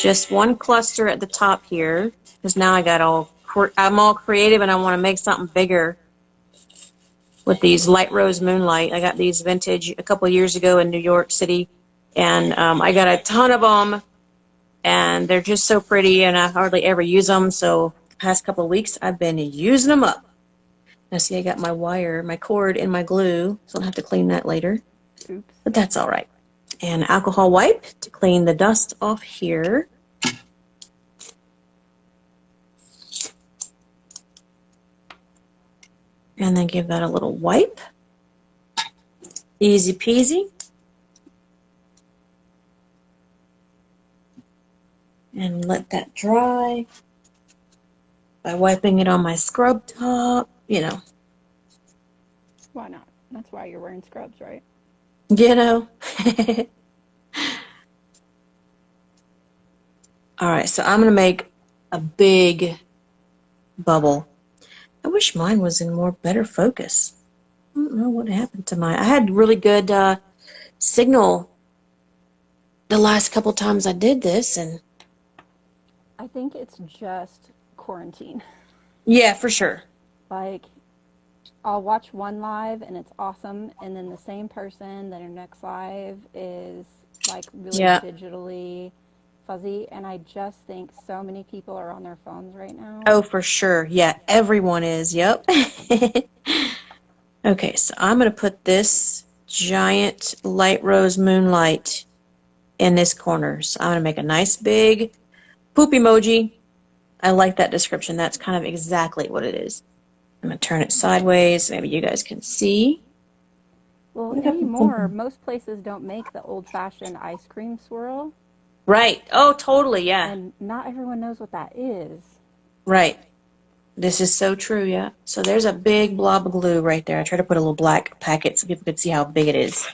just one cluster at the top here, because now I'm all creative and I want to make something bigger with these light rose moonlight. I got these vintage a couple of years ago in New York City, and I got a ton of them, and they're just so pretty, and I hardly ever use them. So the past couple of weeks I've been using them up. Now, see, I got my cord in my glue, so I'll have to clean that later. Oops. But that's all right. And alcohol wipe to clean the dust off here. And then give that a little wipe. Easy peasy. And let that dry by wiping it on my scrub top. You know. Why not? That's why you're wearing scrubs, right? You know. All right, so I'm going to make a big bubble. I wish mine was in better focus. I don't know what happened to mine. I had really good signal the last couple times I did this, and I think it's just quarantine. Yeah, for sure. Like, I'll watch one live and it's awesome, and then the same person, then their next live is like really digitally fuzzy, and I just think so many people are on their phones right now. Oh, for sure. Yeah, everyone is. Yep. Okay, so I'm going to put this giant light rose moonlight in this corner. So I'm going to make a nice big poop emoji. I like that description. That's kind of exactly what it is. I'm going to turn it sideways. Maybe you guys can see. Well, anymore, most places don't make the old-fashioned ice cream swirl. Right. Oh, totally, yeah. And not everyone knows what that is. Right. This is so true, yeah. So there's a big blob of glue right there. I tried to put a little black packet so people could see how big it is.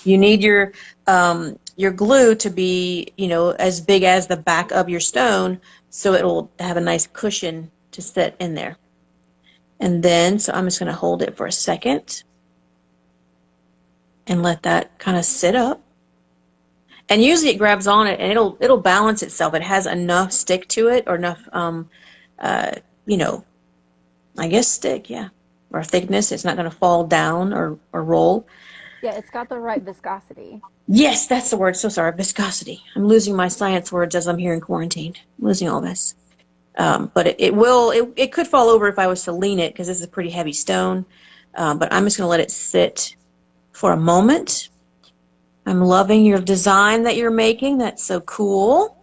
You need your glue to be, as big as the back of your stone, so it'll have a nice cushion to sit in there. And then, so I'm just going to hold it for a second and let that kind of sit up. And usually it grabs on it and it'll balance itself. It has enough stick to it, or enough, I guess stick, yeah, or thickness. It's not going to fall down or roll. Yeah, it's got the right viscosity. Yes, that's the word. So sorry, viscosity. I'm losing my science words as I'm here in quarantine. I'm losing all this. But it could fall over if I was to lean it, because this is a pretty heavy stone. But I'm just going to let it sit for a moment. I'm loving your design that you're making. That's so cool.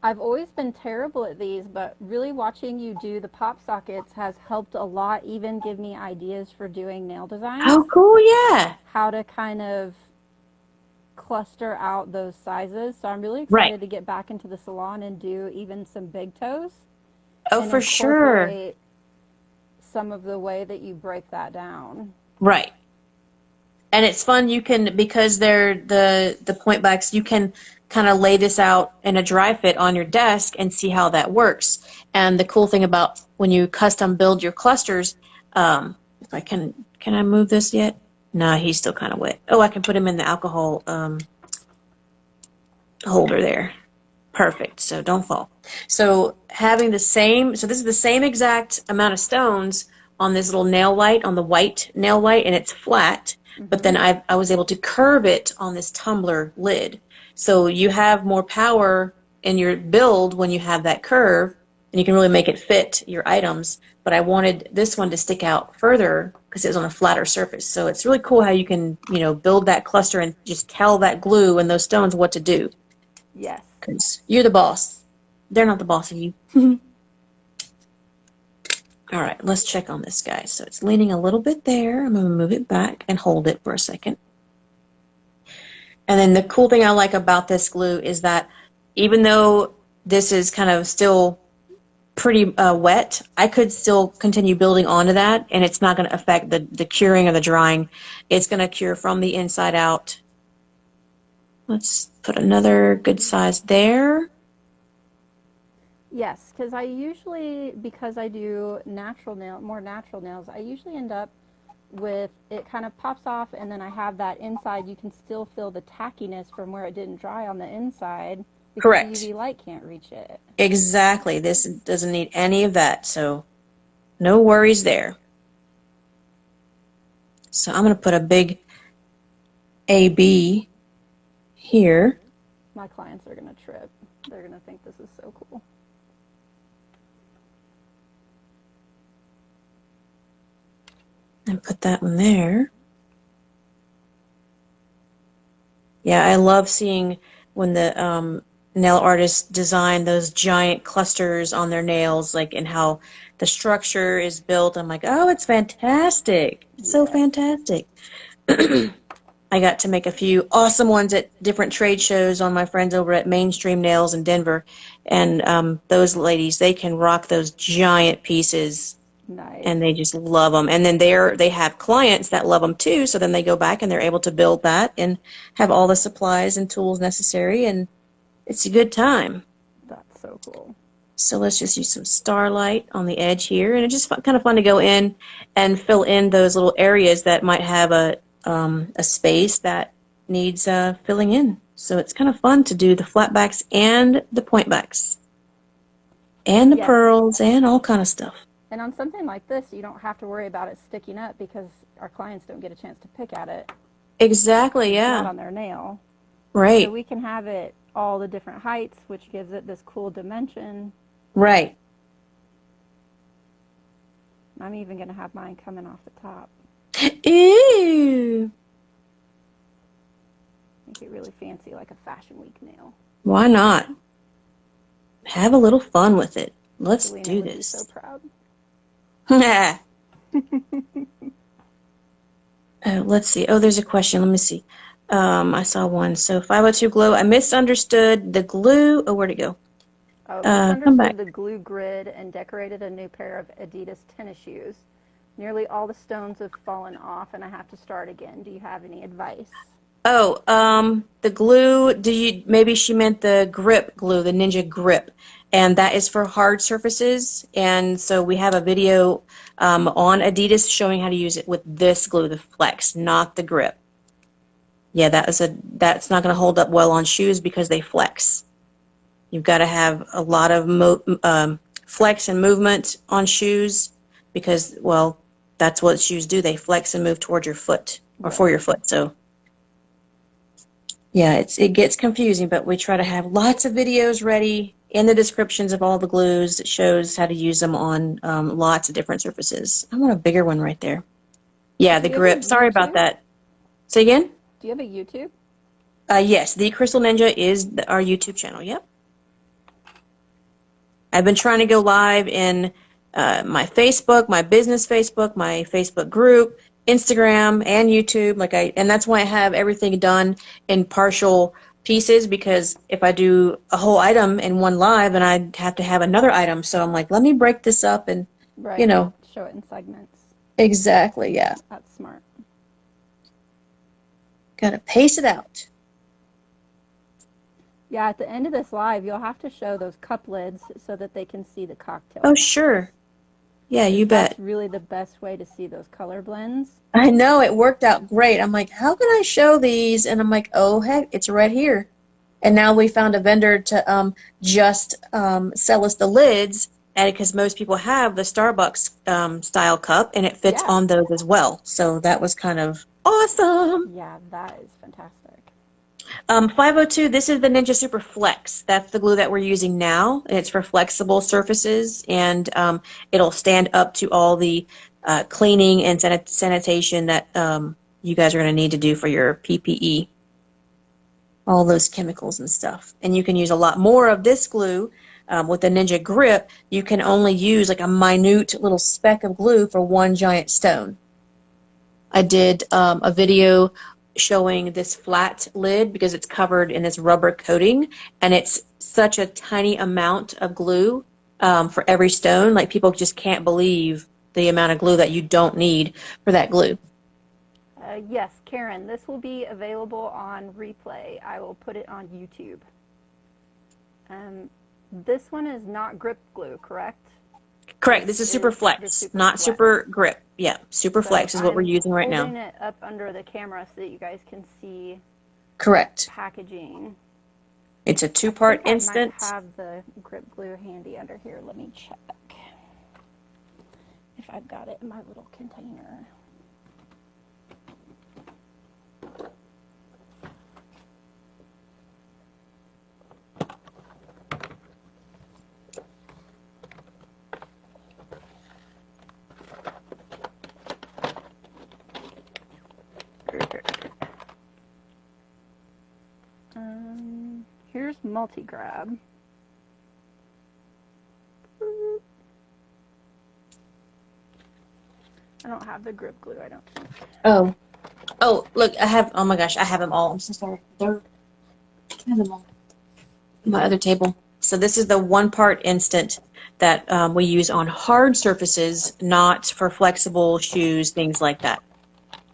I've always been terrible at these, but really watching you do the pop sockets has helped a lot, even give me ideas for doing nail designs, Oh, cool, yeah. how to kind of cluster out those sizes. So I'm really Right. excited to get back into the salon and do even some big toes Oh, and for sure. incorporate some of the way that you break that down. Right. And it's fun, you can, because they're the point backs, you can kind of lay this out in a dry fit on your desk and see how that works. And the cool thing about when you custom build your clusters, if I can I move this yet? No, he's still kind of wet. Oh, I can put him in the alcohol holder there. Perfect. So don't fall. So having the same, so this is the same exact amount of stones on this little nail light, on the white nail light, and it's flat. But then I was able to curve it on this tumbler lid. So you have more power in your build when you have that curve, and you can really make it fit your items. But I wanted this one to stick out further because it was on a flatter surface. So it's really cool how you can, build that cluster and just tell that glue and those stones what to do. Yes. Because you're the boss. They're not the boss of you. All right, let's check on this guy. So it's leaning a little bit there. I'm going to move it back and hold it for a second. And then the cool thing I like about this glue is that even though this is kind of still pretty wet, I could still continue building onto that, and it's not going to affect the curing or the drying. It's going to cure from the inside out. Let's put another good size there. Yes, because because I do more natural nails, I usually end up with it kind of pops off, and then I have that inside. You can still feel the tackiness from where it didn't dry on the inside because Correct. the UV light can't reach it. Exactly. This doesn't need any of that, so no worries there. So I'm going to put a big AB here. My clients are going to trip. They're going to think this is so cool. And put that one there. Yeah, I love seeing when the nail artists design those giant clusters on their nails, like, and how the structure is built. I'm like, oh, it's fantastic. It's so fantastic. I got to make a few awesome ones at different trade shows on my friends over at Mainstream Nails in Denver. And those ladies, they can rock those giant pieces. Nice. And they just love them. And then they have clients that love them too, so then they go back and they're able to build that and have all the supplies and tools necessary, and it's a good time. That's so cool. So let's just use some starlight on the edge here, and it's just kind of fun to go in and fill in those little areas that might have a space that needs filling in. So it's kind of fun to do the flat backs and the point backs and the pearls and all kind of stuff. And on something like this, you don't have to worry about it sticking up because our clients don't get a chance to pick at it. Exactly, yeah. It's not on their nail. Right. So we can have it all the different heights, which gives it this cool dimension. Right. I'm even going to have mine coming off the top. Ew. Make it really fancy, like a Fashion Week nail. Why not? Have a little fun with it. Let's Selena do would this. Be so proud. Let's see. Oh, there's a question. Let me see. I saw one. So 502 Glow. I misunderstood the glue. Oh, where'd it go? Oh, Come back. misunderstood the glue grid and decorated a new pair of Adidas tennis shoes. Nearly all the stones have fallen off, and I have to start again. Do you have any advice? Oh, the glue. Maybe she meant the grip glue, the Ninja Grip, and that is for hard surfaces. And so we have a video on Adidas showing how to use it with this glue, the Flex, not the grip. Yeah, that's not going to hold up well on shoes because they flex. You've got to have a lot of flex and movement on shoes because, well, that's what shoes do. They flex and move towards your foot or for your foot. So, yeah, it gets confusing, but we try to have lots of videos ready in the descriptions of all the glues that shows how to use them on lots of different surfaces. I want a bigger one right there. Yeah, the grip. Sorry about that. Say again? Do you have a YouTube? Yes, the Crystal Ninja is our YouTube channel. Yep. I've been trying to go live in my Facebook, my business Facebook, my Facebook group, Instagram, and YouTube. And that's why I have everything done in partial pieces, because if I do a whole item in one live, then I'd have to have another item. So I'm like, let me break this up and, right, show it in segments. Exactly, yeah. That's smart. Got to pace it out. Yeah, at the end of this live, you'll have to show those cup lids so that they can see the cocktail. Oh, sure. Yeah, you bet. That's really the best way to see those color blends. I know, it worked out great. I'm like, how can I show these? And I'm like, oh, heck, it's right here. And now we found a vendor to just sell us the lids, because most people have the Starbucks style cup, and it fits on those as well. So that was kind of awesome. Yeah, that is fantastic. 502, this is the Ninja Super Flex. That's the glue that we're using now, and it's for flexible surfaces, and it'll stand up to all the cleaning and sanitation that you guys are going to need to do for your PPE, all those chemicals and stuff. And you can use a lot more of this glue. With the Ninja Grip, you can only use like a minute little speck of glue for one giant stone. I did a video showing this flat lid because it's covered in this rubber coating, and it's such a tiny amount of glue for every stone. Like, people just can't believe the amount of glue that you don't need for that glue. Yes, Karen, this will be available on replay. I will put it on YouTube. This one is not grip glue, correct? Correct. This is Super Flex, not Flex. Super Grip. Yeah, Super Flex is what we're using right now. I'm holding it up under the camera so that you guys can see. Correct. Packaging. It's a two-part instant. I might have the grip glue handy under here. Let me check if I've got it in my little container. Here's multi-grab. I don't have the grip glue, I don't think. Oh, look, I have, oh my gosh, I have them all. I'm so sorry. I have them all on my other table. So this is the one-part instant that we use on hard surfaces, not for flexible shoes, things like that.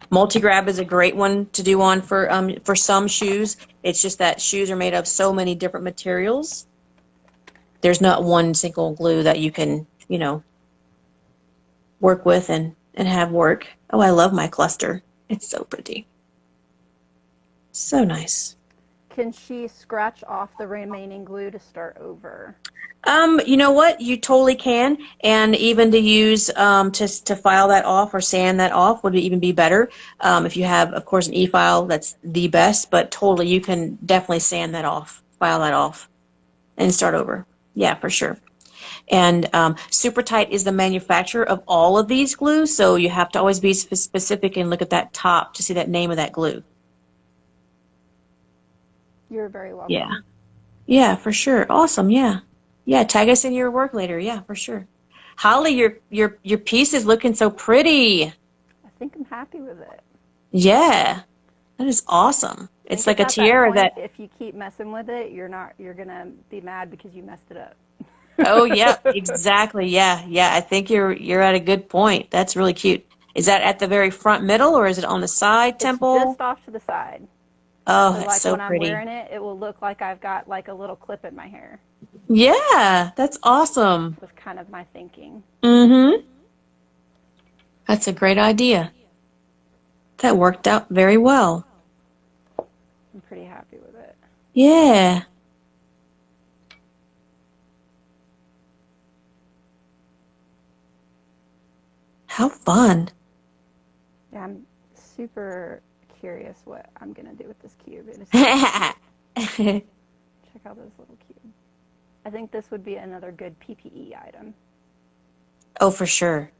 Multi-grab is a great one to do on for some shoes. It's just that shoes are made of so many different materials. There's not one single glue that you can, work with and have work. Oh, I love my cluster. It's so pretty. So nice. Can she scratch off the remaining glue to start over? You know what? You totally can, and even to use to file that off or sand that off would even be better. If you have, of course, an e-file, that's the best, but totally you can definitely sand that off, file that off, and start over. Yeah, for sure. And Super Tight is the manufacturer of all of these glues, so you have to always be specific and look at that top to see that name of that glue. You're very welcome. Yeah. Yeah, for sure. Awesome. Yeah. Yeah, tag us in your work later. Yeah, for sure. Holly, your piece is looking so pretty. I think I'm happy with it. Yeah, that is awesome. It's like a tiara that if you keep messing with it, you're gonna be mad because you messed it up. Oh yeah, exactly. Yeah, yeah. I think you're at a good point. That's really cute. Is that at the very front middle, or is it on the side temple? It's just off to the side. Oh, that's so pretty. When I'm wearing it, it will look like I've got like a little clip in my hair. Yeah, that's awesome. Was kind of my thinking. Mm-hmm. That's a great idea. That worked out very well. I'm pretty happy with it. Yeah. How fun. Yeah, I'm super curious what I'm going to do with this cube. Check out this little cube. I think this would be another good PPE item. Oh, for sure.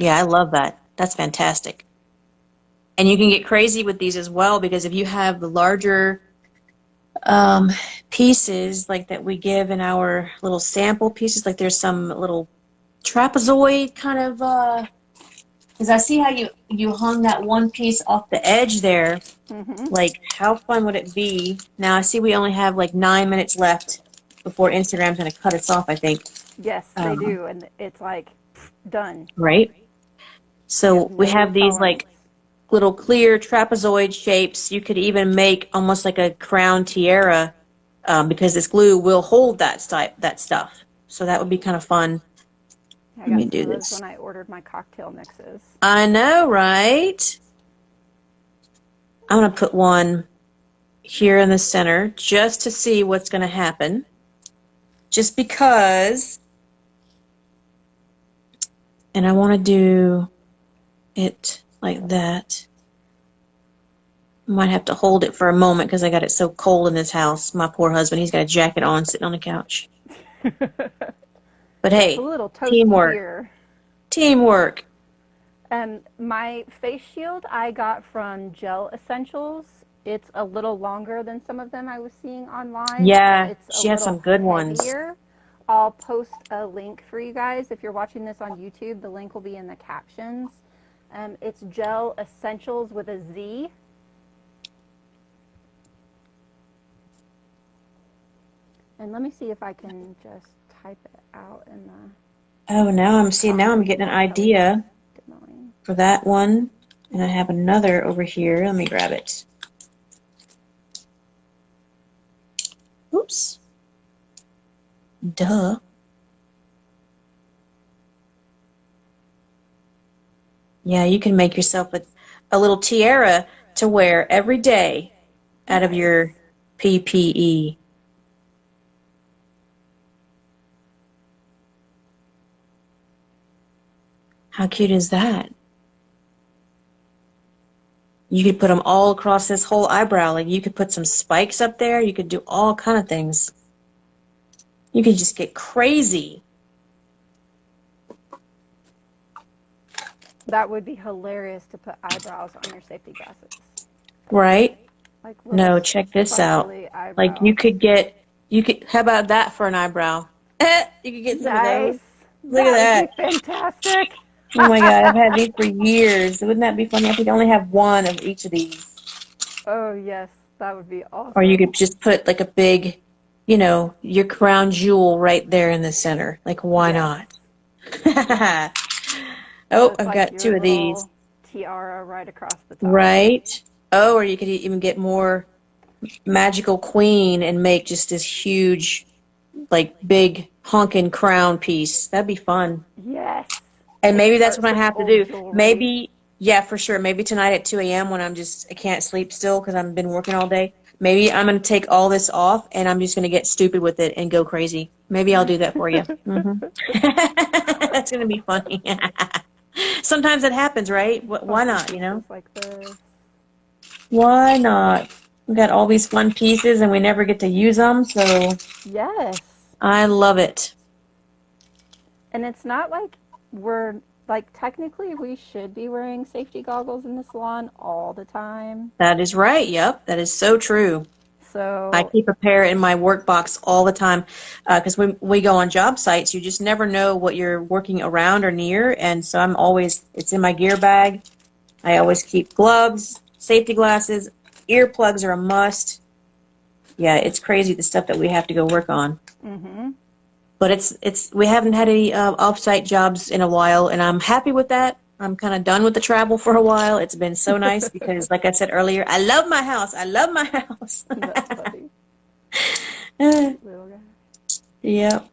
Yeah, I love that. That's fantastic. And you can get crazy with these as well, because if you have the larger pieces like that we give in our little sample pieces. Like there's some little trapezoid kind of, because I see how you hung that one piece off the edge there. Like, how fun would it be? Now, I see we only have like 9 minutes left before Instagram's going to cut us off, I think. Yes, they do, and it's like done. Right? So we have these like little clear trapezoid shapes. You could even make almost like a crown tiara because this glue will hold that stuff. So that would be kind of fun. Let me do this. When I ordered my cocktail mixes. I know, right? I'm going to put one here in the center just to see what's going to happen. Just because. And I want to do it like that. Might have to hold it for a moment because I got it so cold in this house. My poor husband, he's got a jacket on sitting on the couch. But hey, a little teamwork. Here. Teamwork. My face shield I got from Gel Essentials. It's a little longer than some of them I was seeing online. Yeah, she has some good ones. I'll post a link for you guys. If you're watching this on YouTube, the link will be in the captions. It's Gel Essentials with a Z. And let me see if I can just type it out in the... Oh, now I'm getting an idea for that one. And I have another over here. Let me grab it. Oops. Duh. Yeah, you can make yourself a little tiara to wear every day out of your PPE. How cute is that? You could put them all across this whole eyebrow. Like you could put some spikes up there. You could do all kind of things. You could just get crazy. That would be hilarious to put eyebrows on your safety glasses. Right? Like no, check this out. Eyebrows. Like you could, how about that for an eyebrow? You could get some of those. Look at that. Fantastic. Oh my God, I've had these for years. Wouldn't that be funny if we could only have one of each of these? Oh, yes. That would be awesome. Or you could just put like a big, your crown jewel right there in the center. Like, why not? Oh, I've got two of these. Tiara right across the top. Right. Oh, or you could even get more magical queen and make just this huge, like, big honking crown piece. That'd be fun. Yes. And maybe that's what I have to do. Jewelry. Maybe, yeah, for sure. Maybe tonight at 2 a.m. when I can't sleep still because I've been working all day. Maybe I'm going to take all this off and I'm just going to get stupid with it and go crazy. Maybe I'll do that for you. That's going to be funny. Sometimes it happens, right? Why not, Like this. Why not? We got all these fun pieces and we never get to use them, so. Yes. I love it. And it's not like technically we should be wearing safety goggles in the salon all the time. That is right. Yep. That is so true. So I keep a pair in my work box all the time because when we go on job sites, you just never know what you're working around or near. And so it's in my gear bag. I always keep gloves, safety glasses, earplugs are a must. Yeah, it's crazy the stuff that we have to go work on. Mm-hmm. But we haven't had any off-site jobs in a while, and I'm happy with that. I'm kind of done with the travel for a while. It's been so nice because, like I said earlier, I love my house. I love my house. That's funny. Little guy. Yep.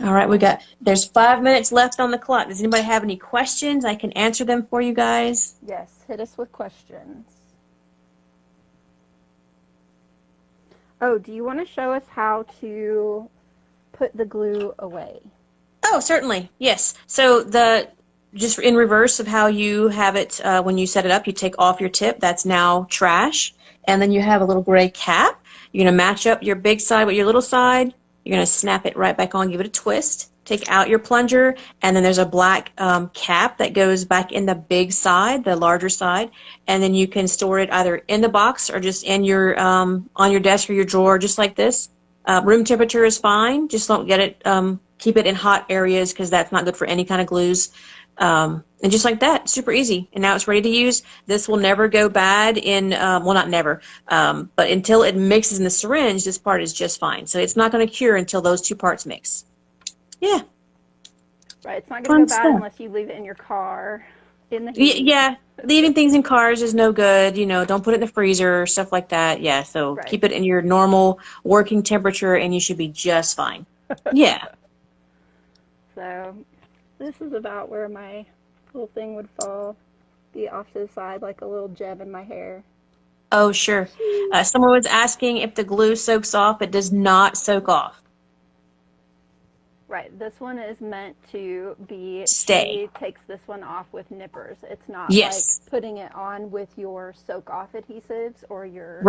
All right, there's 5 minutes left on the clock. Does anybody have any questions? I can answer them for you guys. Yes, hit us with questions. Oh, do you want to show us how to put the glue away? Oh, certainly. Yes. So just in reverse of how you have it when you set it up, you take off your tip. That's now trash. And then you have a little gray cap. You're going to match up your big side with your little side. You're going to snap it right back on, give it a twist. take out your plunger, and then there's a black cap that goes back in the big side, the larger side, and then you can store it either in the box or just in your on your desk or your drawer, just like this. Room temperature is fine. Just don't get it, keep it in hot areas because that's not good for any kind of glues. And just like that, super easy. And now it's ready to use. This will never go bad in, well, not never, but until it mixes in the syringe, this part is just fine. So it's not going to cure until those two parts mix. Yeah. Right. It's not going to go bad unless you leave it in your car in the heat. Yeah. Leaving things in cars is no good. You know, don't put it in the freezer or stuff like that. Yeah. So keep it in your normal working temperature and you should be just fine. Yeah. So this is about where my little thing would fall, be off to the side like a little gem in my hair. Oh, sure. Someone was asking if the glue soaks off. It does not soak off. Right. This one is meant to be, stay. She takes this one off with nippers. It's not like putting it on with your soak off adhesives or your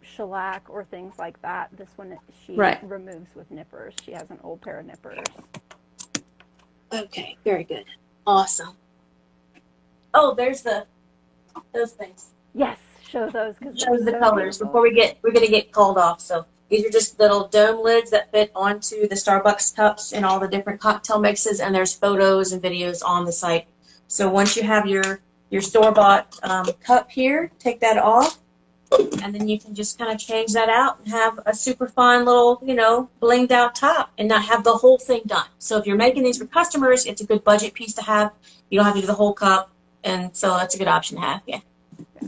shellac or things like that. This one she removes with nippers. She has an old pair of nippers. Okay, very good. Awesome. Oh, there's those things. Yes, show those because shows the colors before we're gonna get called off. So these are just little dome lids that fit onto the Starbucks cups and all the different cocktail mixes, and there's photos and videos on the site. So once you have your store-bought cup here, take that off, and then you can just kind of change that out and have a super fun little, you know, blinged out top and not have the whole thing done. So if you're making these for customers, it's a good budget piece to have. You don't have to do the whole cup, and so that's a good option to have. Yeah.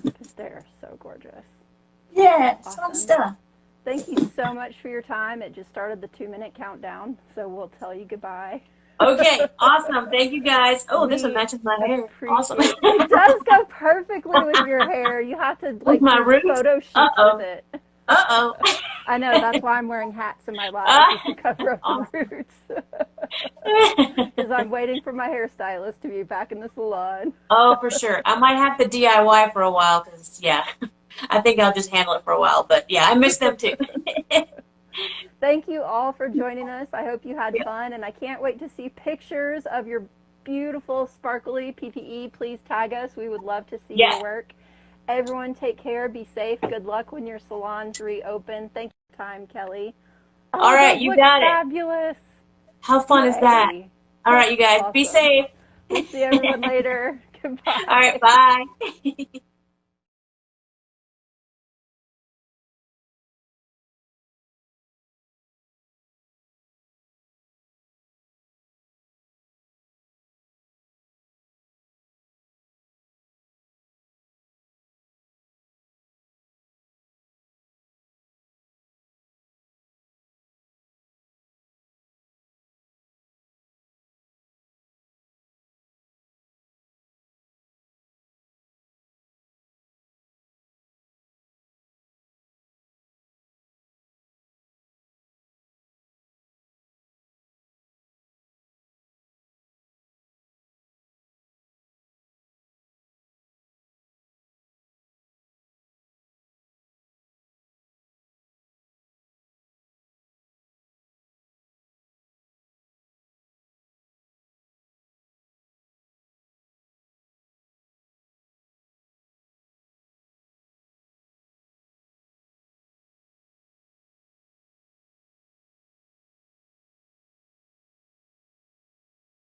Because they're so gorgeous. Yeah, it's fun stuff. Thank you so much for your time. It just started the 2-minute countdown, so we'll tell you goodbye. Okay, awesome. Thank you guys. Oh, this one matches my hair. Awesome. It does go perfectly with your hair. You have to like my do roots? photo shoots with it. Uh-oh. I know, that's why I'm wearing hats in my life to cover up the roots. Because I'm waiting for my hairstylist to be back in the salon. Oh, for sure. I might have to DIY for a while because, yeah, I think I'll just handle it for a while. But, yeah, I miss them too. Thank you all for joining us. I hope you had fun, and I can't wait to see pictures of your beautiful, sparkly PPE. Please tag us. We would love to see your work. Everyone take care. Be safe. Good luck when your salons reopen. Thank you for your time, Kelly. Oh, all right, you got fabulous. How fun is that? All right, you guys. Awesome. Be safe. We'll see everyone later. Goodbye. All right, bye.